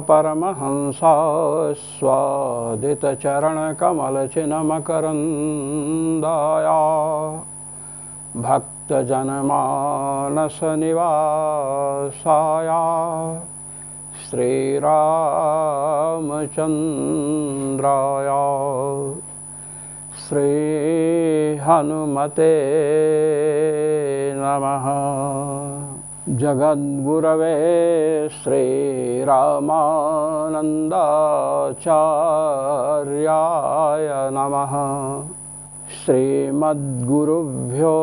परमहंसा स्वादितचरणकमलचिन्मकरन्दाया भक्तजनमानसनिवासाया श्रीरामचन्द्राया श्रीहनुमते नमः। जगद्गुरवे श्रीरामानन्दाचार्याय नमः। श्रीमद्गुरुभ्यो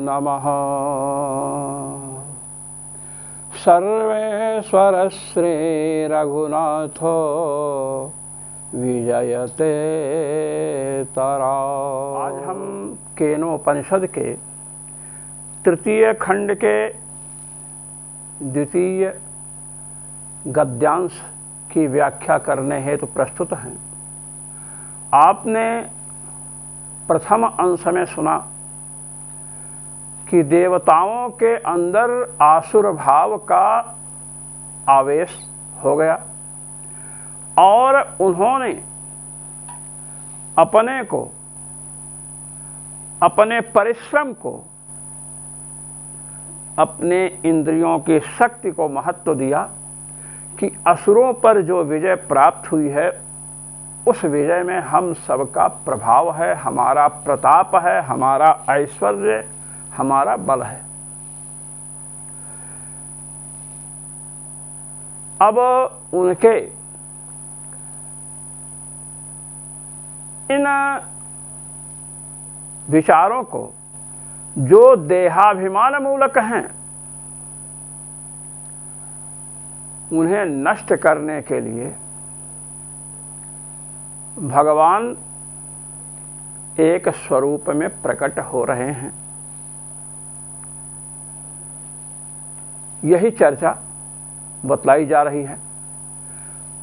नमः। सर्वेश्वर श्रीरघुनाथो विजयते तरा। आज हम केनोपनिषद के तृतीय खंड के द्वितीय गद्यांश की व्याख्या करने हेतु प्रस्तुत हैं। आपने प्रथम अंश में सुना कि देवताओं के अंदर आसुर भाव का आवेश हो गया और उन्होंने अपने को, अपने परिश्रम को, अपने इंद्रियों की शक्ति को महत्व दिया कि असुरों पर जो विजय प्राप्त हुई है उस विजय में हम सबका प्रभाव है, हमारा प्रताप है, हमारा ऐश्वर्य, हमारा बल है। अब उनके इन विचारों को जो देहाभिमान मूलक हैं उन्हें नष्ट करने के लिए भगवान एक स्वरूप में प्रकट हो रहे हैं। यही चर्चा बतलाई जा रही है।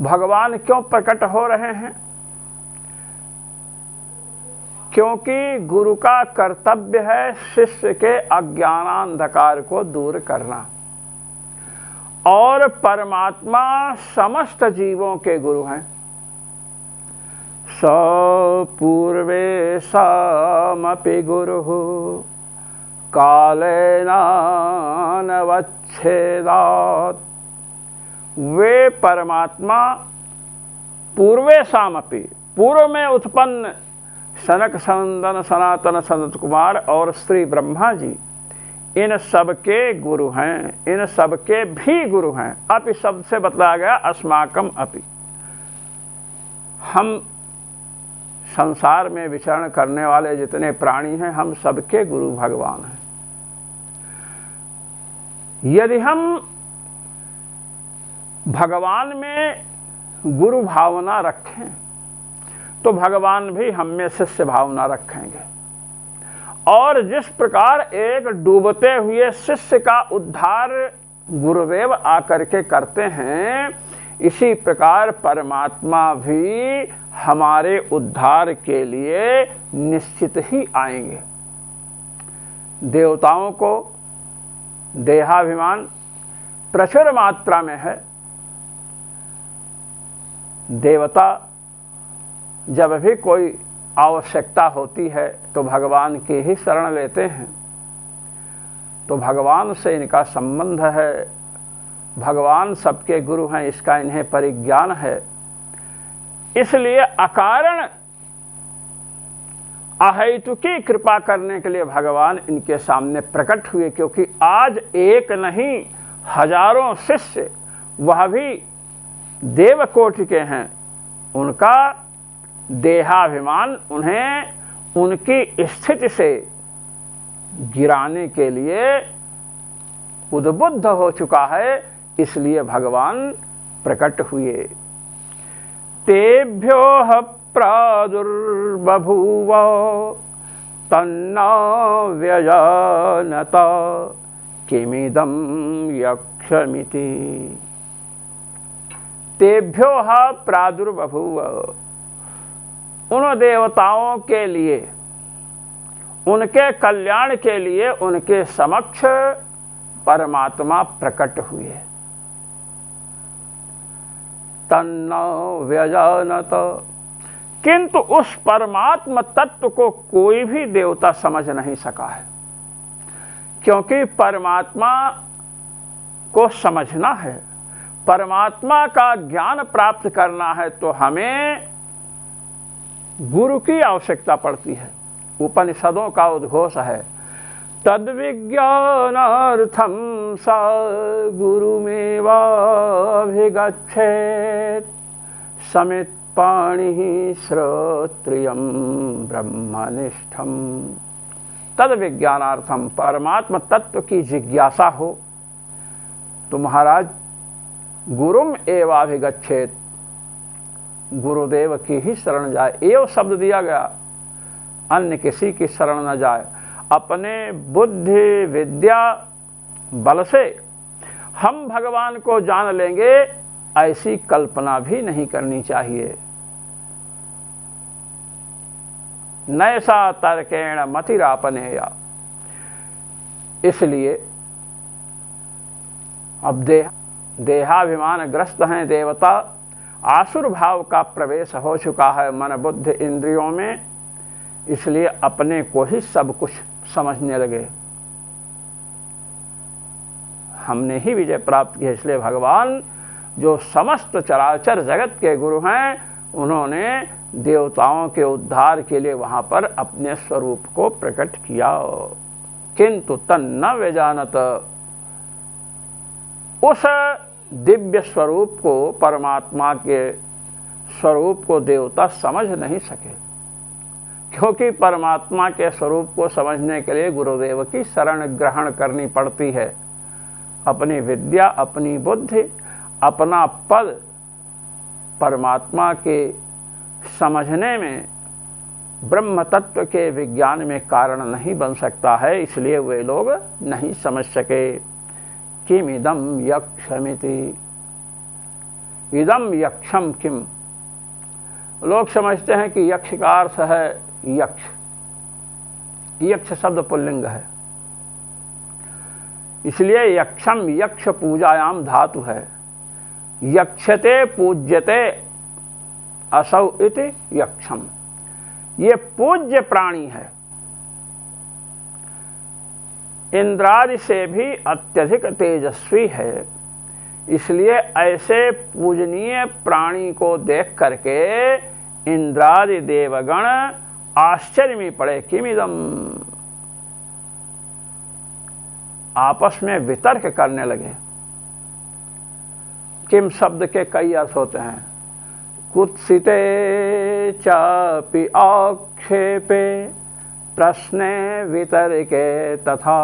भगवान क्यों प्रकट हो रहे हैं? क्योंकि गुरु का कर्तव्य है शिष्य के अज्ञानांधकार को दूर करना और परमात्मा समस्त जीवों के गुरु हैं। स पूर्वेशामपि गुरुः कालेनानवच्छेदात्। वे परमात्मा पूर्वेशामपि, पूर्व में उत्पन्न सनक सनंदन सनातन सनत कुमार और श्री ब्रह्मा जी इन सबके गुरु हैं, इन सबके भी गुरु हैं। अपि शब्द से बतलाया गया अस्माकम अपि। हम संसार में विचरण करने वाले जितने प्राणी हैं हम सबके गुरु भगवान हैं। यदि हम भगवान में गुरु भावना रखें तो भगवान भी हम में शिष्य भावना रखेंगे और जिस प्रकार एक डूबते हुए शिष्य का उद्धार गुरुदेव आकर के करते हैं, इसी प्रकार परमात्मा भी हमारे उद्धार के लिए निश्चित ही आएंगे। देवताओं को देहाभिमान प्रचुर मात्रा में है। देवता जब भी कोई आवश्यकता होती है तो भगवान की ही शरण लेते हैं। तो भगवान से इनका संबंध है, भगवान सबके गुरु हैं, इसका इन्हें परिज्ञान है। इसलिए अकारण अहेतुकी कृपा करने के लिए भगवान इनके सामने प्रकट हुए, क्योंकि आज एक नहीं हजारों शिष्य, वह भी देवकोटि के हैं, उनका देहाभिमान उन्हें उनकी स्थिति से गिराने के लिए उद्बुद्ध हो चुका है। इसलिए भगवान प्रकट हुए। तेभ्यो प्रादुर्बभूव तन्न व्यजानत किमिदं यक्षमिति। तेभ्यो प्रादुर्बभूव, उन देवताओं के लिए, उनके कल्याण के लिए उनके समक्ष परमात्मा प्रकट हुए। तन्न व्यजानत। किंतु उस परमात्म तत्व को कोई भी देवता समझ नहीं सका है, क्योंकि परमात्मा को समझना है, परमात्मा का ज्ञान प्राप्त करना है तो हमें गुरु की आवश्यकता पड़ती है। उपनिषदों का उद्घोष है, तद विज्ञानार्थम स गुरुमेवाभिगच्छेत् समित पाणि श्रोत्रियम ब्रह्मनिष्ठम। तद विज्ञानार्थम, परमात्म तत्व की जिज्ञासा हो तो महाराज गुरुम एवाभिगच्छेत्, गुरुदेव की ही शरण जाए। एव शब्द दिया गया, अन्य किसी की शरण न जाए। अपने बुद्धि विद्या बल से हम भगवान को जान लेंगे, ऐसी कल्पना भी नहीं करनी चाहिए। नैसा तर्केण मतिरापनेया। इसलिए अब देहाभिमान ग्रस्त हैं देवता, आसुर भाव का प्रवेश हो चुका है मन बुद्धि इंद्रियों में, इसलिए अपने को ही सब कुछ समझने लगे। हमने ही विजय प्राप्त की, इसलिए भगवान जो समस्त चराचर जगत के गुरु हैं, उन्होंने देवताओं के उद्धार के लिए वहां पर अपने स्वरूप को प्रकट किया। किंतु तन्न व्यजानत, उस दिव्य स्वरूप को, परमात्मा के स्वरूप को देवता समझ नहीं सके, क्योंकि परमात्मा के स्वरूप को समझने के लिए गुरुदेव की शरण ग्रहण करनी पड़ती है। अपनी विद्या, अपनी बुद्धि, अपना पद परमात्मा के समझने में, ब्रह्म तत्व के विज्ञान में कारण नहीं बन सकता है, इसलिए वे लोग नहीं समझ सके। किम इदम यक्षमिति, इदम यक्षम किम। लोग समझते हैं कि यक्ष का अर्थ है यक्ष, यक्ष शब्द पुल्लिंग है, इसलिए यक्षम यक्ष पूजायाम धातु है। यक्षते पूज्यते असौ इति यक्षम, ये पूज्य प्राणी है, इंद्रादि से भी अत्यधिक तेजस्वी है। इसलिए ऐसे पूजनीय प्राणी को देख करके इंद्रादि देवगण आश्चर्य में पड़े। किमिदम, आपस में वितर्क करने लगे। किम शब्द के कई अर्थ होते हैं। कुत्सिते चापि आक्षेपे प्रश्ने वितर्के तथा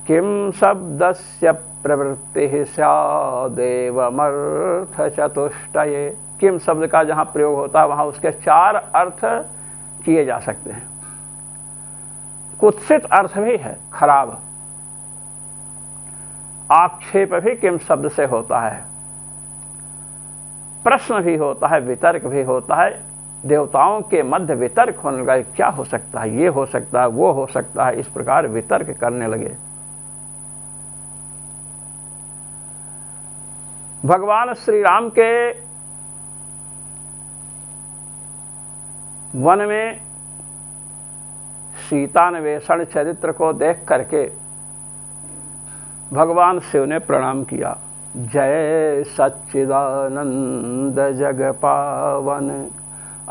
किम शब्दस्य प्रवृत्ति स्यादेवमर्थ चतुष्टये। किम शब्द का जहाँ प्रयोग होता है वहाँ उसके चार अर्थ किए जा सकते हैं। कुत्सित अर्थ भी है खराब, आक्षेप भी किम शब्द से होता है, प्रश्न भी होता है, वितर्क भी होता है। देवताओं के मध्य वितर्क होने लगा, क्या हो सकता है, ये हो सकता है, वो हो सकता है, इस प्रकार वितर्क करने लगे। भगवान श्री राम के वन में सीतान्वेषण चरित्र को देख करके भगवान शिव ने प्रणाम किया। जय सच्चिदानंद जग पावन,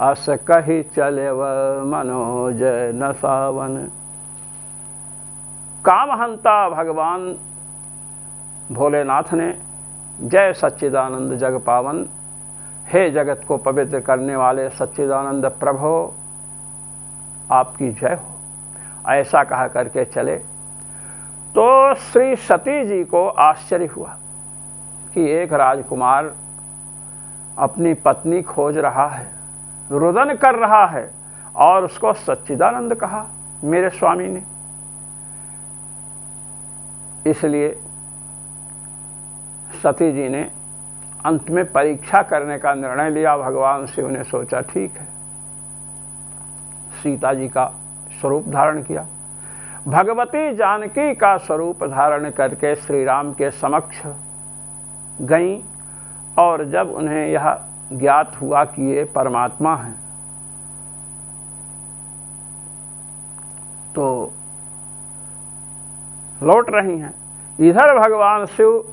अस कहि चलेव मनोज न सावन। कामहंता भगवान भोलेनाथ ने जय सच्चिदानंद जग पावन, हे जगत को पवित्र करने वाले सच्चिदानंद प्रभो आपकी जय हो, ऐसा कहा करके चले। तो श्री सती जी को आश्चर्य हुआ कि एक राजकुमार अपनी पत्नी खोज रहा है, रुदन कर रहा है, और उसको सच्चिदानंद कहा मेरे स्वामी ने। इसलिए सती जी ने अंत में परीक्षा करने का निर्णय लिया। भगवान शिव ने सोचा ठीक है, सीता जी का स्वरूप धारण किया। भगवती जानकी का स्वरूप धारण करके श्री राम के समक्ष गईं और जब उन्हें यह ज्ञात हुआ कि ये परमात्मा हैं, तो लौट रही हैं। इधर भगवान शिव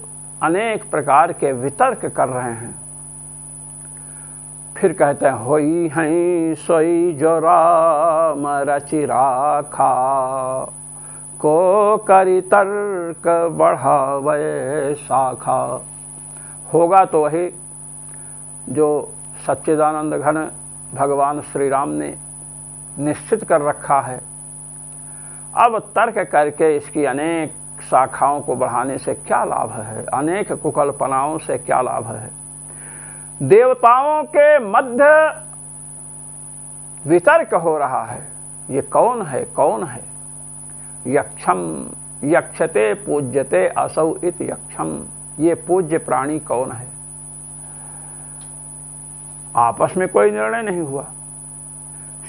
अनेक प्रकार के वितर्क कर रहे हैं। फिर कहते हैं, होई हैं सोई जो राम रचि राखा, को करि तर्क बढ़ावे शाखा। होगा तो वही जो सच्चिदानंद घन भगवान श्री राम ने निश्चित कर रखा है। अब तर्क करके इसकी अनेक शाखाओं को बढ़ाने से क्या लाभ है, अनेक कुकल्पनाओं से क्या लाभ है। देवताओं के मध्य वितर्क हो रहा है, ये कौन है, कौन है। यक्षम यक्षते पूज्यते असौ इत यक्षम, ये पूज्य प्राणी कौन है। आपस में कोई निर्णय नहीं हुआ।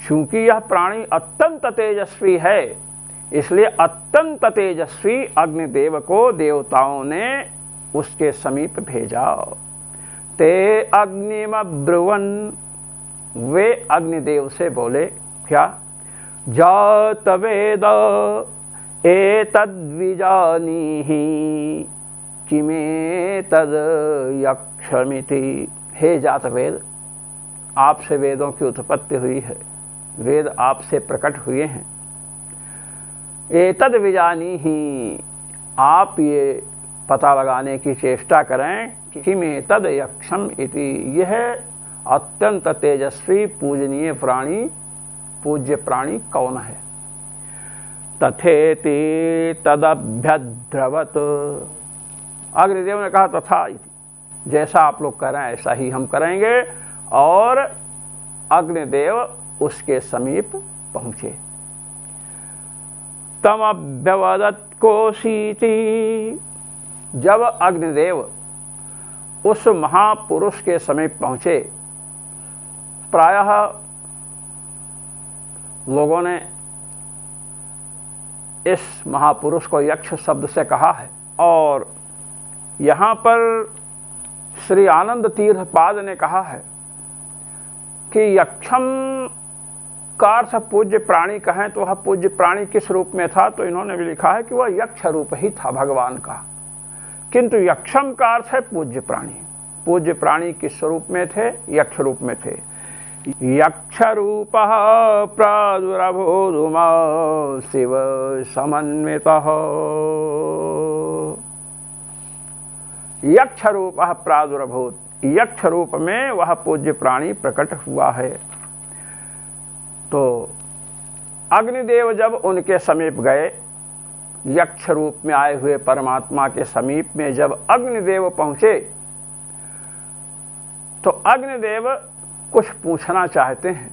क्योंकि यह प्राणी अत्यंत तेजस्वी है, इसलिए अत्यंत तेजस्वी अग्निदेव को देवताओं ने उसके समीप भेजा। ते अग्निमब्रुवन, वे अग्निदेव से बोले क्या, जात वेद एतद्विजानीहि किमेतद् यक्षमिति। हे जात वेद, आपसे वेदों की उत्पत्ति हुई है, वेद आपसे प्रकट हुए हैं। एतद् विजानीहि, आप ये पता लगाने की चेष्टा करें कि किमेतद् यक्षम इति, यह अत्यंत तेजस्वी पूजनीय प्राणी, पूज्य प्राणी कौन है। तथेति तदभ्यद्रवत, अग्निदेव ने कहा तथा, जैसा आप लोग कह रहे हैं ऐसा ही हम करेंगे। और अग्निदेव उसके समीप पहुंचे। तम अभ्यवदत् कोशीति, जब अग्निदेव उस महापुरुष के समीप पहुंचे, प्रायः लोगों ने इस महापुरुष को यक्ष शब्द से कहा है। और यहाँ पर श्री आनंद तीर्थपाद ने कहा है कि यक्षम का अर्थ पूज्य प्राणी कहें तो वह पूज्य प्राणी किस रूप में था, तो इन्होंने भी लिखा है कि वह यक्ष रूप ही था भगवान का। किंतु यक्षम का अर्थ है पूज्य प्राणी। पूज्य प्राणी किस स्वरूप में थे, यक्ष रूप में थे। यक्ष रूप प्रादुर्भूतुमा शिव समन्वितः, यक्ष रूप प्रादुर्भूत, यक्ष रूप में वह पूज्य प्राणी प्रकट हुआ है। तो अग्निदेव जब उनके समीप गए, यक्ष रूप में आए हुए परमात्मा के समीप में जब अग्निदेव पहुंचे, तो अग्निदेव कुछ पूछना चाहते हैं।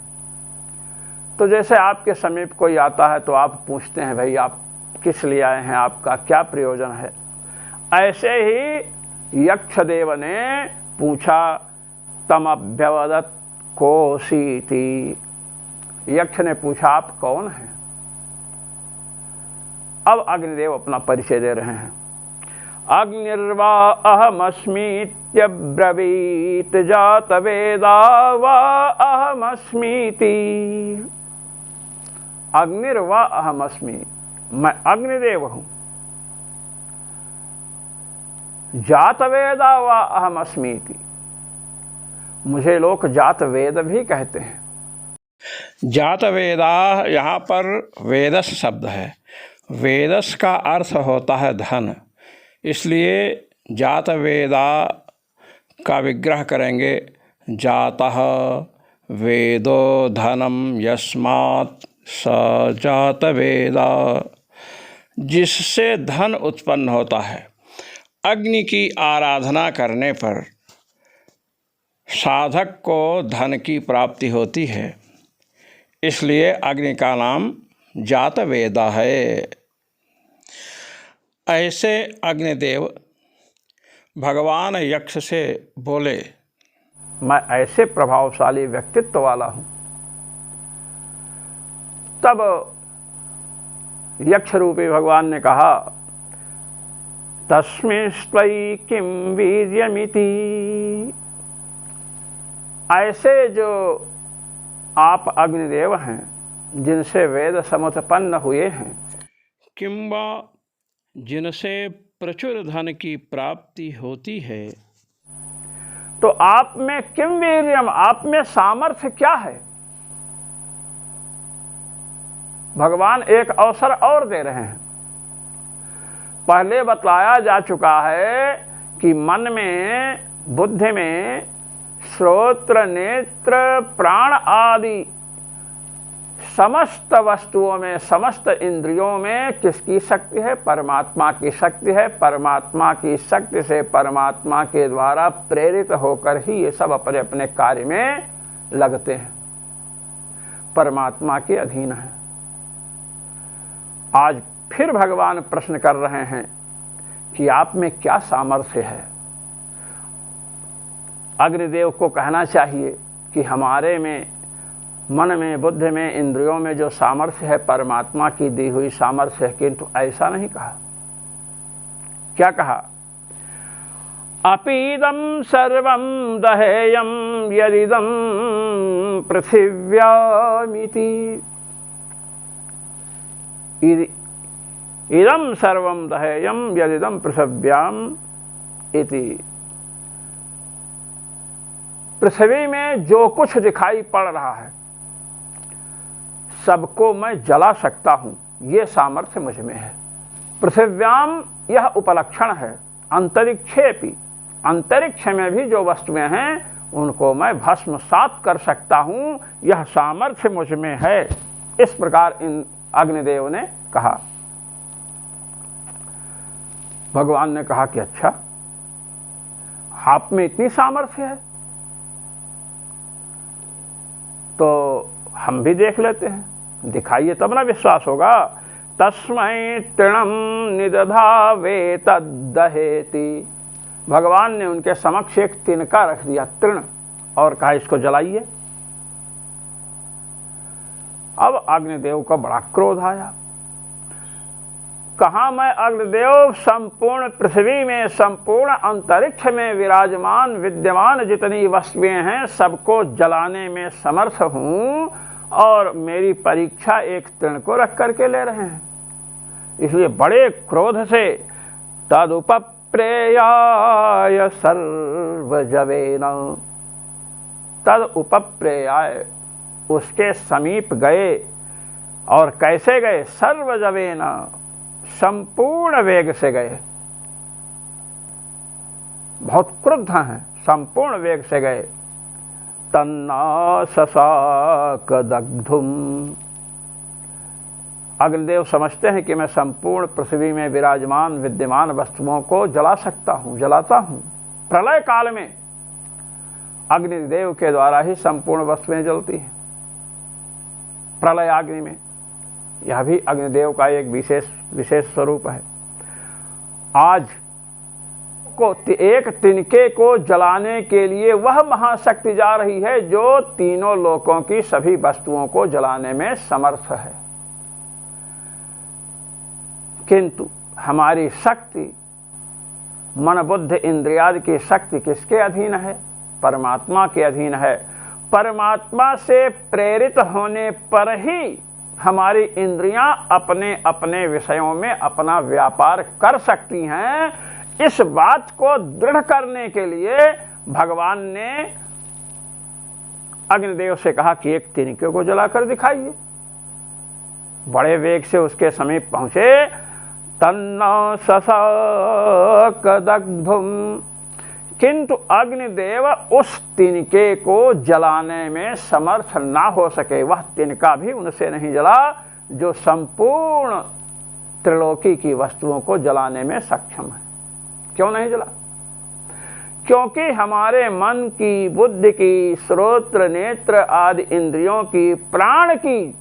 तो जैसे आपके समीप कोई आता है तो आप पूछते हैं, भाई आप किस लिए आए हैं, आपका क्या प्रयोजन है। ऐसे ही यक्षदेव ने पूछा, तमभ्यवदत् कोशीति, यक्ष ने पूछा आप कौन हैं। अब अग्निदेव अपना परिचय दे रहे हैं। अग्निर्वा अहमस्मीत्यब्रवीत जातवेदा वा अहमस्मीति। अग्निर्वा अहमस्मि, मैं अग्निदेव हूं। जातवेदा वा अहमस्मीति, मुझे लोग जातवेद भी कहते हैं। जातवेदा यहाँ पर वेदस शब्द है। वेदस का अर्थ होता है धन, इसलिए जातवेदा का विग्रह करेंगे। जातः वेदो धनम यस्मात् स जातवेदा, जिससे धन उत्पन्न होता है। अग्नि की आराधना करने पर साधक को धन की प्राप्ति होती है, इसलिए अग्नि का नाम जातवेदा है। ऐसे अग्निदेव भगवान यक्ष से बोले, मैं ऐसे प्रभावशाली व्यक्तित्व वाला हूं। तब यक्ष रूपी भगवान ने कहा तस्मिंस्त्वयि किं वीर्यमिति। ऐसे जो आप अग्निदेव हैं, जिनसे वेद समुत्पन्न हुए हैं, किंबा जिनसे प्रचुर धन की प्राप्ति होती है, तो आप में किम वीर्यम, आप में सामर्थ्य क्या है? भगवान एक अवसर और दे रहे हैं। पहले बतलाया जा चुका है कि मन में, बुद्धि में, श्रोत्र, नेत्र, प्राण आदि समस्त वस्तुओं में, समस्त इंद्रियों में किसकी शक्ति है? परमात्मा की शक्ति है। परमात्मा की शक्ति से, परमात्मा के द्वारा प्रेरित होकर ही ये सब अपने अपने कार्य में लगते हैं, परमात्मा के अधीन है। आज फिर भगवान प्रश्न कर रहे हैं कि आप में क्या सामर्थ्य है। अग्निदेव को कहना चाहिए कि हमारे में, मन में, बुद्धि में, इंद्रियों में जो सामर्थ्य है परमात्मा की दी हुई सामर्थ्य है, किंतु ऐसा नहीं कहा। क्या कहा? अपीदं सर्वं दहेयं यदिदं पृथिव्यामिति। इदं सर्वं दहेयं यदिदं पृथिव्याम इति। पृथ्वी में जो कुछ दिखाई पड़ रहा है सबको मैं जला सकता हूं, ये सामर्थ्य मुझ में है। पृथिव्याम यह उपलक्षण है। अंतरिक्षेपि, अंतरिक्ष में भी जो वस्तुएं हैं उनको मैं भस्मसात कर सकता हूं, यह सामर्थ्य मुझ में है। इस प्रकार इन अग्निदेव ने कहा। भगवान ने कहा कि अच्छा, आप में इतनी सामर्थ्य है तो हम भी देख लेते हैं, दिखाइए तब ना विश्वास होगा। तस्मै तृणम निदधावे तद्दहेति। भगवान ने उनके समक्ष एक तिनका रख दिया, तृण, और कहा इसको जलाइए। अब अग्निदेव का बड़ा क्रोध आया। कहा मैं अग्निदेव संपूर्ण पृथ्वी में, संपूर्ण अंतरिक्ष में विराजमान विद्यमान जितनी वस्तुएं हैं सबको जलाने में समर्थ हूं, और मेरी परीक्षा एक तृण को रख करके ले रहे हैं। इसलिए बड़े क्रोध से तदुपप्रेयाय सर्वजवेन, तदुपप्रेयाय उसके समीप गए। और कैसे गए? सर्वजवेन, संपूर्ण वेग से गए। बहुत क्रुद्ध हैं, संपूर्ण वेग से गए। तन्ना ससाक दग्धुम। अग्निदेव समझते हैं कि मैं संपूर्ण पृथ्वी में विराजमान विद्यमान वस्तुओं को जला सकता हूं, जलाता हूं। प्रलय काल में अग्निदेव के द्वारा ही संपूर्ण वस्तुएं जलती हैं, प्रलय अग्नि में। यह भी अग्निदेव का एक विशेष स्वरूप है। आज को एक तिनके को जलाने के लिए वह महाशक्ति जा रही है जो तीनों लोकों की सभी वस्तुओं को जलाने में समर्थ है। किंतु हमारी शक्ति, मन बुद्धि इंद्रियादि की शक्ति किसके अधीन है? परमात्मा के अधीन है। परमात्मा से प्रेरित होने पर ही हमारी इंद्रियां अपने अपने विषयों में अपना व्यापार कर सकती हैं। इस बात को दृढ़ करने के लिए भगवान ने अग्निदेव से कहा कि एक तिनके को जलाकर दिखाइए। बड़े वेग से उसके समीप पहुंचे। तन्ना ससाक दग्धुम। किंतु अग्निदेव उस तिनके को जलाने में समर्थ ना हो सके। वह तिनका भी उनसे नहीं जला जो संपूर्ण त्रिलोकी की वस्तुओं को जलाने में सक्षम है। क्यों नहीं जला? क्योंकि हमारे मन की, बुद्धि की, श्रोत्र, नेत्र आदि इंद्रियों की, प्राण की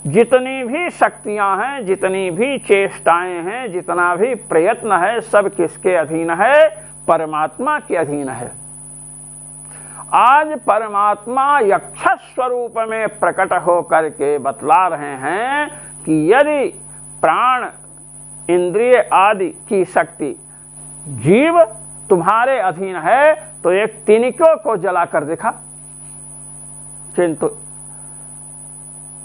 जितनी भी शक्तियां हैं, जितनी भी चेष्टाएं हैं, जितना भी प्रयत्न है, सब किसके अधीन है? परमात्मा के अधीन है। आज परमात्मा यक्ष स्वरूप में प्रकट होकर के बतला रहे हैं कि यदि प्राण, इंद्रिय आदि की शक्ति जीव तुम्हारे अधीन है तो एक तिनकों को जलाकर दिखा, किंतु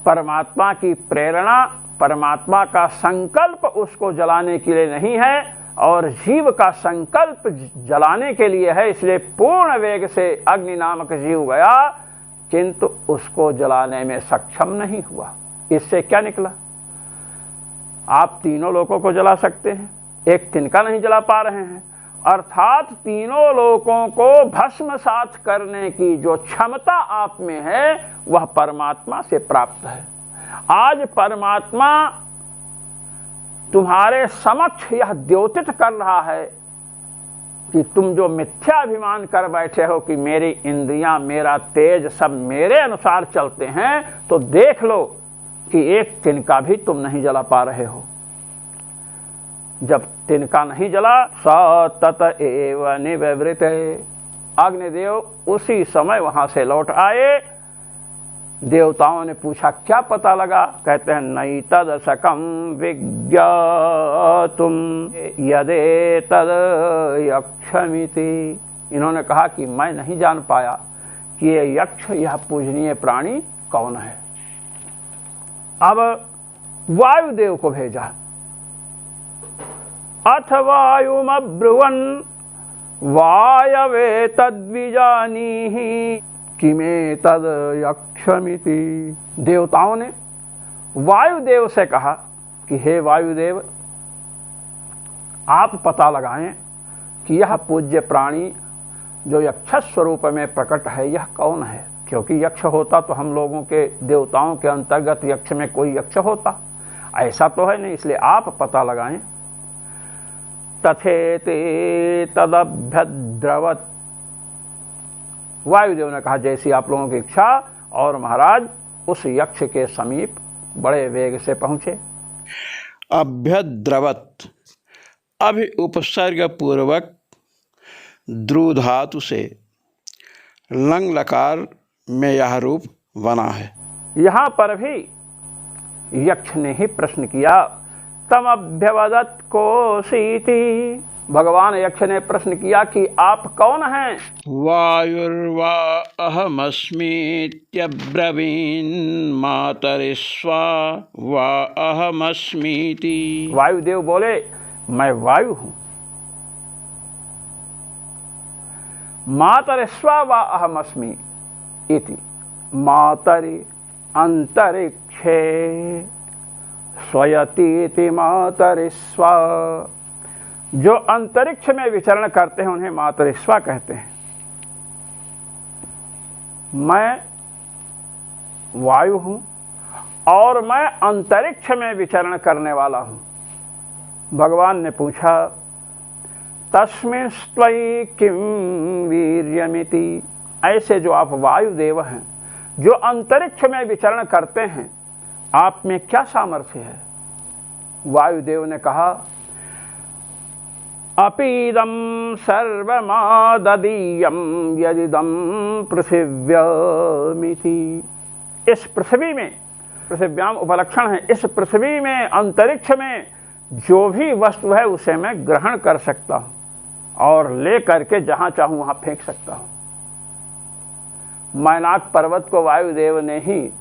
परमात्मा की प्रेरणा, परमात्मा का संकल्प उसको जलाने के लिए नहीं है और जीव का संकल्प जलाने के लिए है, इसलिए पूर्ण वेग से अग्नि नामक जीव गया किंतु उसको जलाने में सक्षम नहीं हुआ। इससे क्या निकला? आप तीनों लोगों को जला सकते हैं, एक तिनका नहीं जला पा रहे हैं, अर्थात तीनों लोगों को भस्मसात करने की जो क्षमता आप में है वह परमात्मा से प्राप्त है। आज परमात्मा तुम्हारे समक्ष यह द्योतित कर रहा है कि तुम जो मिथ्याभिमान कर बैठे हो कि मेरी इंद्रियां, मेरा तेज सब मेरे अनुसार चलते हैं, तो देख लो कि एक तिनका भी तुम नहीं जला पा रहे हो। जब तिनका नहीं जला स तत एव निवृत्ते, अग्निदेव उसी समय वहां से लौट आए। देवताओं ने पूछा क्या पता लगा? कहते हैं नई तद सकम विज्ञातुम यदे तद यक्षमिति। इन्होंने कहा कि मैं नहीं जान पाया कि ये यक्ष, यह पूजनीय प्राणी कौन है। अब वायुदेव को भेजा। अथ वायुमब्रुवन् वायवे तद्विजानीहि किमे तद यक्षमिति। देवताओं ने वायुदेव से कहा कि हे वायुदेव, आप पता लगाएं कि यह पूज्य प्राणी जो यक्ष स्वरूप में प्रकट है यह कौन है, क्योंकि यक्ष होता तो हम लोगों के देवताओं के अंतर्गत यक्ष में कोई यक्ष होता, ऐसा तो है नहीं, इसलिए आप पता लगाएं। तथेते तदभ्यद्रवत्, वायुदेव ने कहा जैसी आप लोगों की इच्छा, और महाराज उस यक्ष के समीप बड़े वेग से पहुंचे। अभ्यद्रवत्, अभि उपसर्ग पूर्वक द्रु धातु से लंग लकार में यह रूप बना है। यहां पर भी यक्ष ने ही प्रश्न किया, तम अभ्यवदत् कोसीति। भगवान यक्ष ने प्रश्न किया कि आप कौन हैं? वायुर्वा अहमस्मीत्यब्रवीन् मातरिस्वा वा अहमस्मीति। वायुदेव बोले मैं वायु हूं। मातरिस्वा वा अहमस्मि इति। मातरि अंतरिक्षे स्वयतीति मातरिस्वा। जो अंतरिक्ष में विचरण करते हैं उन्हें मातरिस्वा कहते हैं। मैं वायु हूं और मैं अंतरिक्ष में विचरण करने वाला हूं। भगवान ने पूछा तस्मिंस्त्वयि किं वीर्यमिति। ऐसे जो आप वायुदेव हैं, जो अंतरिक्ष में विचरण करते हैं, आप में क्या सामर्थ्य है? वायुदेव ने कहा अपीदं सर्वमाददीयं यदिदं पृथिव्यामिति। इस पृथ्वी में, पृथिव्याम उपलक्षण है, इस पृथ्वी में, अंतरिक्ष में जो भी वस्तु है उसे मैं ग्रहण कर सकता हूं और ले करके जहां चाहूं वहां फेंक सकता हूं। मैनाक पर्वत को वायुदेव ने ही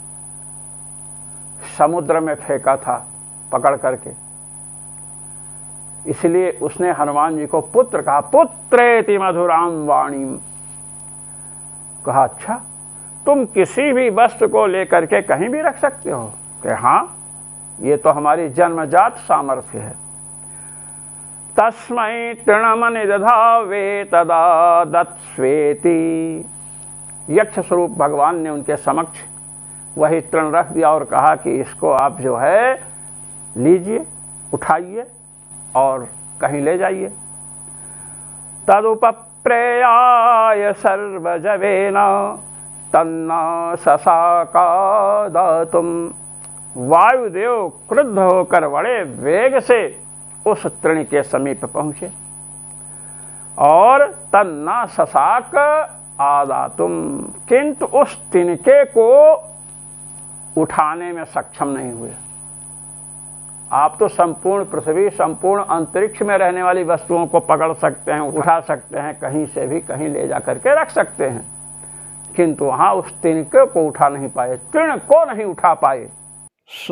समुद्र में फेंका था पकड़ करके, इसलिए उसने हनुमान जी को पुत्र कहा। पुत्रेति मधुराम वाणीम। कहा अच्छा तुम किसी भी वस्तु को लेकर के कहीं भी रख सकते हो? कि हाँ, ये तो हमारी जन्मजात सामर्थ्य है। तस्मै तृणमनि दधावे तदा दत्स्वेति। यक्ष स्वरूप भगवान ने उनके समक्ष वही तृण रख दिया और कहा कि इसको आप जो है लीजिए, उठाइए और कहीं ले जाइए। तदुपप्रेयाय सर्वजवेन तन्ना ससाकादातुम। वायुदेव क्रुद्ध होकर बड़े वेग से उस तृण के समीप पहुंचे और तन्ना ससाक आदातुम, किंतु उस तिनके को उठाने में सक्षम नहीं हुए। आप तो संपूर्ण पृथ्वी, संपूर्ण अंतरिक्ष में रहने वाली वस्तुओं को पकड़ सकते हैं, उठा सकते हैं, कहीं से भी कहीं ले जा करके रख सकते हैं, किंतु वहाँ उस तिनके को उठा नहीं पाए, तृण को नहीं उठा पाए। स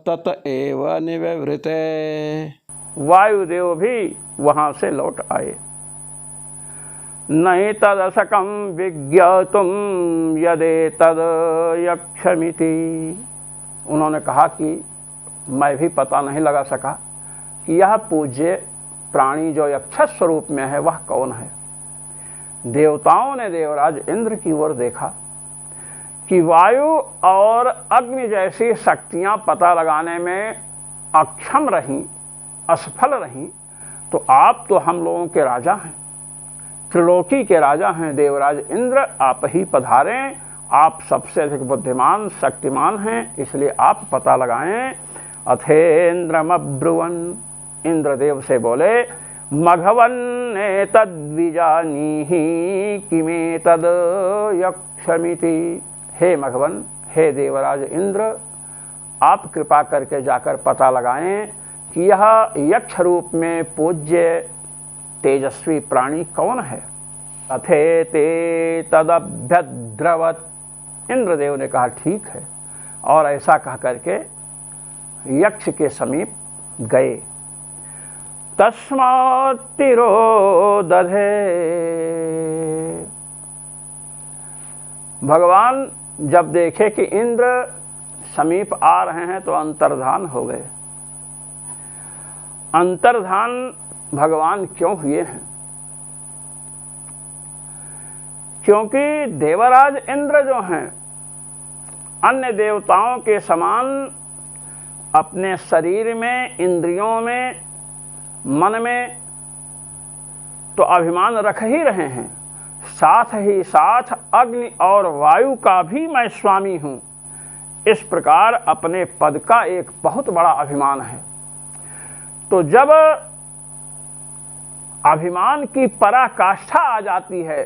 तत एव निवृते, वायुदेव भी वहाँ से लौट आए। नहीं तदसकं विज्ञातुं यदेतद् यक्षमिति, उन्होंने कहा कि मैं भी पता नहीं लगा सका कि यह पूज्य प्राणी जो यक्ष स्वरूप में है वह कौन है। देवताओं ने देवराज इंद्र की ओर देखा कि वायु और अग्नि जैसी शक्तियां पता लगाने में अक्षम रहीं, असफल रहीं, तो आप तो हम लोगों के राजा हैं, त्रिलोकी के राजा हैं देवराज इंद्र, आप ही पधारें, आप सबसे अधिक बुद्धिमान शक्तिमान हैं, इसलिए आप पता लगाएं। अथेन्द्रमब्रुवन्, इंद्रदेव से बोले, मघवन्ने तद्विजानीहि किमेतद् यक्षमिति, हे मघवन, हे देवराज इंद्र, आप कृपा करके जाकर पता लगाएं कि यह यक्ष रूप में पूज्य तेजस्वी प्राणी कौन है। अथेते तदभ्यद्रवत्, इंद्रदेव ने कहा ठीक है, और ऐसा कह करके यक्ष के समीप गए। तस्मात् तिरोदधे, भगवान जब देखे कि इंद्र समीप आ रहे हैं तो अंतर्धान हो गए। अंतर्धान भगवान क्यों हुए हैं? क्योंकि देवराज इंद्र जो हैं अन्य देवताओं के समान अपने शरीर में, इंद्रियों में, मन में तो अभिमान रख ही रहे हैं, साथ ही साथ अग्नि और वायु का भी मैं स्वामी हूं, इस प्रकार अपने पद का एक बहुत बड़ा अभिमान है। तो जब अभिमान की पराकाष्ठा आ जाती है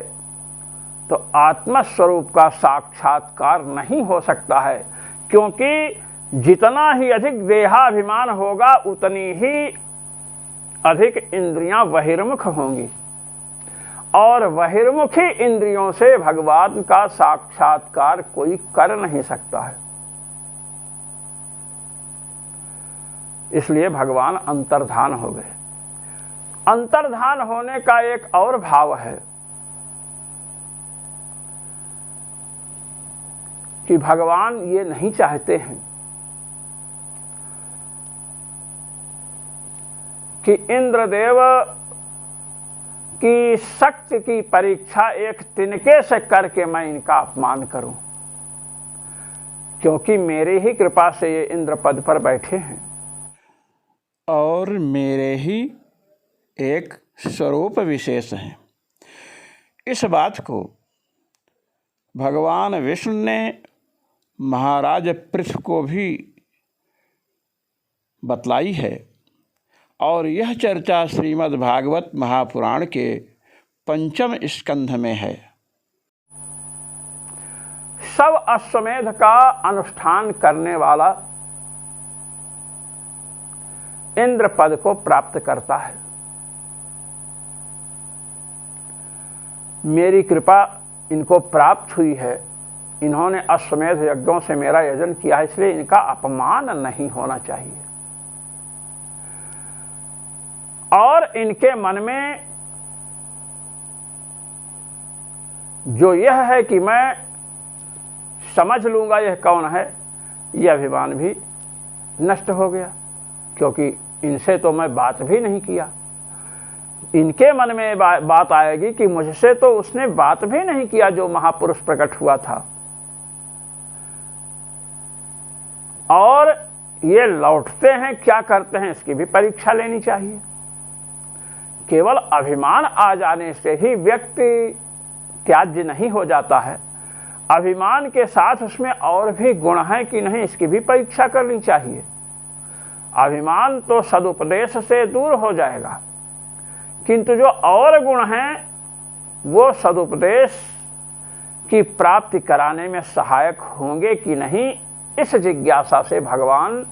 तो आत्मस्वरूप का साक्षात्कार नहीं हो सकता है, क्योंकि जितना ही अधिक देहाभिमान होगा उतनी ही अधिक इंद्रियां बहिर्मुख होंगी, और बहिर्मुखी इंद्रियों से भगवान का साक्षात्कार कोई कर नहीं सकता है। इसलिए भगवान अंतर्धान हो गए। अंतर्धान होने का एक और भाव है कि भगवान ये नहीं चाहते हैं कि इंद्रदेव की शक्ति की परीक्षा एक तिनके से करके मैं इनका अपमान करूं, क्योंकि मेरी ही कृपा से ये इंद्र पद पर बैठे हैं और मेरे ही एक स्वरूप विशेष हैं। इस बात को भगवान विष्णु ने महाराज पृथु को भी बतलाई है, और यह चर्चा श्रीमद् भागवत महापुराण के 5वें स्कंध में है। सब अश्वमेध का अनुष्ठान करने वाला इंद्र पद को प्राप्त करता है। मेरी कृपा इनको प्राप्त हुई है, इन्होंने अश्वमेध यज्ञों से मेरा यजन किया है, इसलिए इनका अपमान नहीं होना चाहिए। और इनके मन में जो यह है कि मैं समझ लूंगा यह कौन है, यह अभिमान भी नष्ट हो गया, क्योंकि इनसे तो मैं बात भी नहीं किया। इनके मन में बात आएगी कि मुझसे तो उसने बात भी नहीं किया जो महापुरुष प्रकट हुआ था, और ये लौटते हैं क्या करते हैं इसकी भी परीक्षा लेनी चाहिए। केवल अभिमान आ जाने से ही व्यक्ति त्याज्य नहीं हो जाता है, अभिमान के साथ उसमें और भी गुण है कि नहीं इसकी भी परीक्षा करनी चाहिए। अभिमान तो सदुपदेश से दूर हो जाएगा, किंतु जो और गुण हैं वो सदुपदेश की प्राप्ति कराने में सहायक होंगे कि नहीं, इस जिज्ञासा से भगवान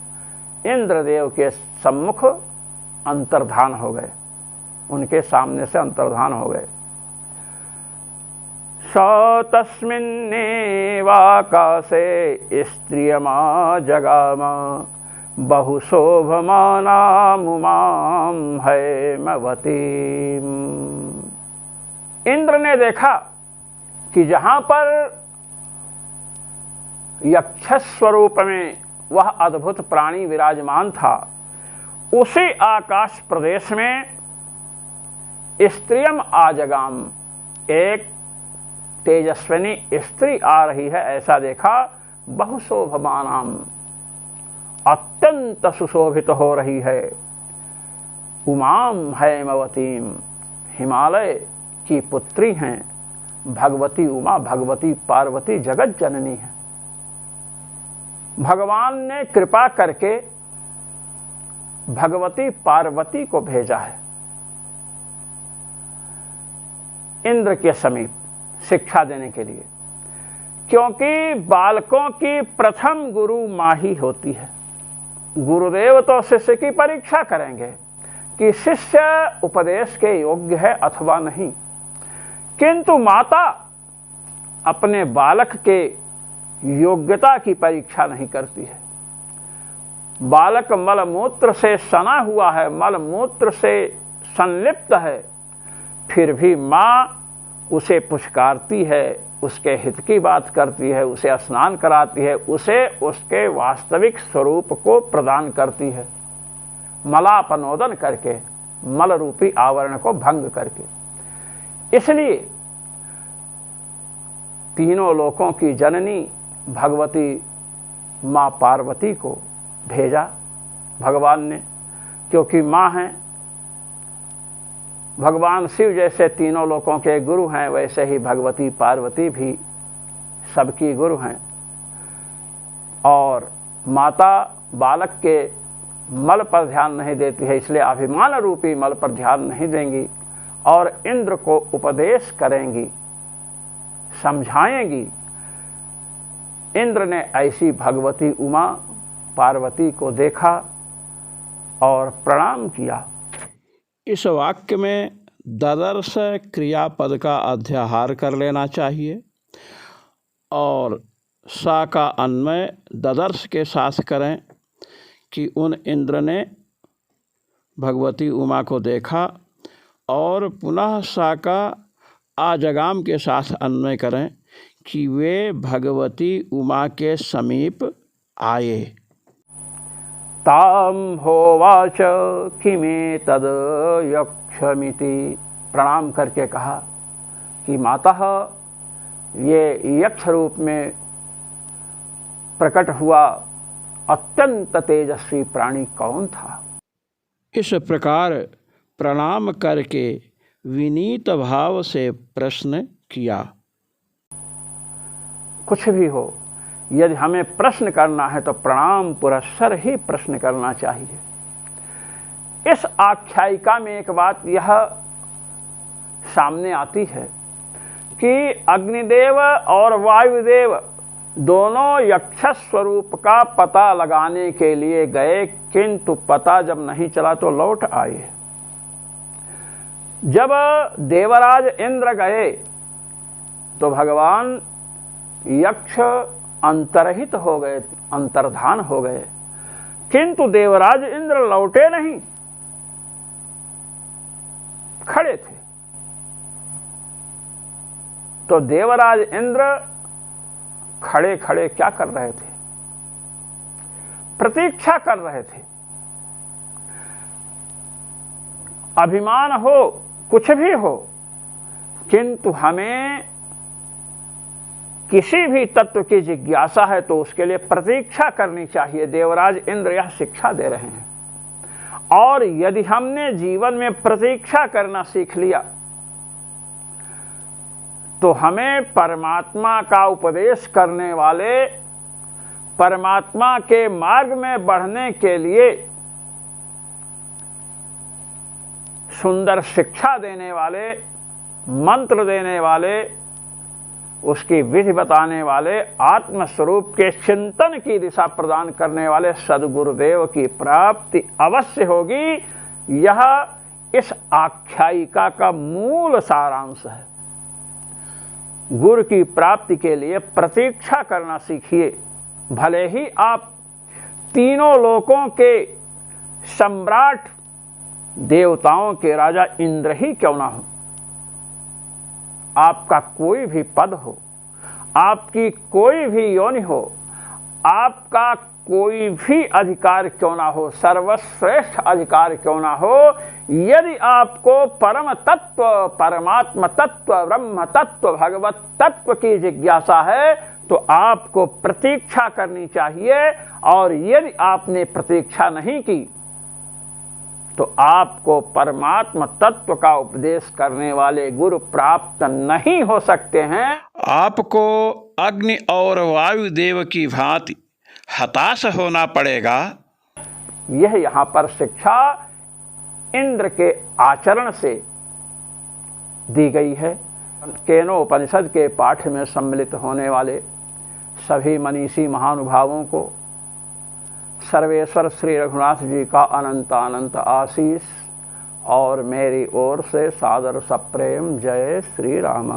इंद्रदेव के सम्मुख अंतर्धान हो गए, उनके सामने से अंतर्धान हो गए। स तस्मिन्नेवाकाशे स्त्रियमा जगाम बहुशोभमानामुमां हैमवतीम्। इंद्र ने देखा कि जहां पर यक्ष स्वरूप में वह अद्भुत प्राणी विराजमान था, उसी आकाश प्रदेश में स्त्रियम आजगाम, एक तेजस्विनी स्त्री आ रही है, ऐसा देखा। बहुशोभमानाम, अत्यंत सुशोभित हो रही है। उमाम हैमवतीम, हिमालय की पुत्री हैं भगवती उमा, भगवती पार्वती जगत जननी है। भगवान ने कृपा करके भगवती पार्वती को भेजा है इंद्र के समीप शिक्षा देने के लिए, क्योंकि बालकों की प्रथम गुरु माँ ही होती है। गुरुदेव तो शिष्य की परीक्षा करेंगे कि शिष्य उपदेश के योग्य है अथवा नहीं, किंतु माता अपने बालक के योग्यता की परीक्षा नहीं करती है। बालक मलमूत्र से सना हुआ है, मलमूत्र से संलिप्त है, फिर भी माँ उसे पुचकारती है, उसके हित की बात करती है, उसे स्नान कराती है, उसे उसके वास्तविक स्वरूप को प्रदान करती है, मलापनोदन करके, मल रूपी आवरण को भंग करके। इसलिए तीनों लोकों की जननी भगवती माँ पार्वती को भेजा भगवान ने, क्योंकि माँ हैं। भगवान शिव जैसे तीनों लोकों के गुरु हैं, वैसे ही भगवती पार्वती भी सबकी गुरु हैं। और माता बालक के मल पर ध्यान नहीं देती है, इसलिए अभिमान रूपी मल पर ध्यान नहीं देंगी और इंद्र को उपदेश करेंगी, समझाएंगी। इंद्र ने ऐसी भगवती उमा पार्वती को देखा और प्रणाम किया। इस वाक्य में ददर्श क्रियापद का अध्याहार कर लेना चाहिए और सा का अन्वय ददर्श के साथ करें कि उन इंद्र ने भगवती उमा को देखा, और पुनः सा का आजगाम के साथ अन्वय करें कि वे भगवती उमा के समीप आए। ताम होवाच किमे तद यक्षमिति, प्रणाम करके कहा कि माता ये यक्ष रूप में प्रकट हुआ अत्यंत तेजस्वी प्राणी कौन था। इस प्रकार प्रणाम करके विनीत भाव से प्रश्न किया। कुछ भी हो, यदि हमें प्रश्न करना है तो प्रणाम पुरस्सर ही प्रश्न करना चाहिए। इस आख्यायिका में एक बात यह सामने आती है कि अग्निदेव और वायुदेव दोनों यक्ष स्वरूप का पता लगाने के लिए गए, किंतु पता जब नहीं चला तो लौट आए। जब देवराज इंद्र गए तो भगवान यक्ष अंतरहित हो गए, अंतर्धान हो गए, किंतु देवराज इंद्र लौटे नहीं, खड़े थे। तो देवराज इंद्र खड़े खड़े क्या कर रहे थे? प्रतीक्षा कर रहे थे। अभिमान हो, कुछ भी हो, किंतु हमें किसी भी तत्व की जिज्ञासा है तो उसके लिए प्रतीक्षा करनी चाहिए। देवराज इंद्र यह शिक्षा दे रहे हैं। और यदि हमने जीवन में प्रतीक्षा करना सीख लिया तो हमें परमात्मा का उपदेश करने वाले, परमात्मा के मार्ग में बढ़ने के लिए सुंदर शिक्षा देने वाले, मंत्र देने वाले उसकी विधि बताने वाले, आत्मस्वरूप के चिंतन की दिशा प्रदान करने वाले सद्गुरुदेव की प्राप्ति अवश्य होगी। यह इस आख्यायिका का मूल सारांश है। गुरु की प्राप्ति के लिए प्रतीक्षा करना सीखिए। भले ही आप तीनों लोकों के सम्राट, देवताओं के राजा इंद्र ही क्यों ना हो, आपका कोई भी पद हो, आपकी कोई भी योनि हो, आपका कोई भी अधिकार क्यों ना हो, सर्वश्रेष्ठ अधिकार क्यों ना हो, यदि आपको परम तत्व, परमात्म तत्व, ब्रह्म तत्व, भगवत तत्व की जिज्ञासा है तो आपको प्रतीक्षा करनी चाहिए। और यदि आपने प्रतीक्षा नहीं की तो आपको परमात्म तत्व का उपदेश करने वाले गुरु प्राप्त नहीं हो सकते हैं। आपको अग्नि और वायु देव की भांति हताश होना पड़ेगा। यह यहाँ पर शिक्षा इंद्र के आचरण से दी गई है। केनोपनिषद के पाठ में सम्मिलित होने वाले सभी मनीषी महानुभावों को सर्वेश्वर श्री रघुनाथ जी का अनंत अनंत आशीष और मेरी ओर से सादर सप्रेम जय श्री राम।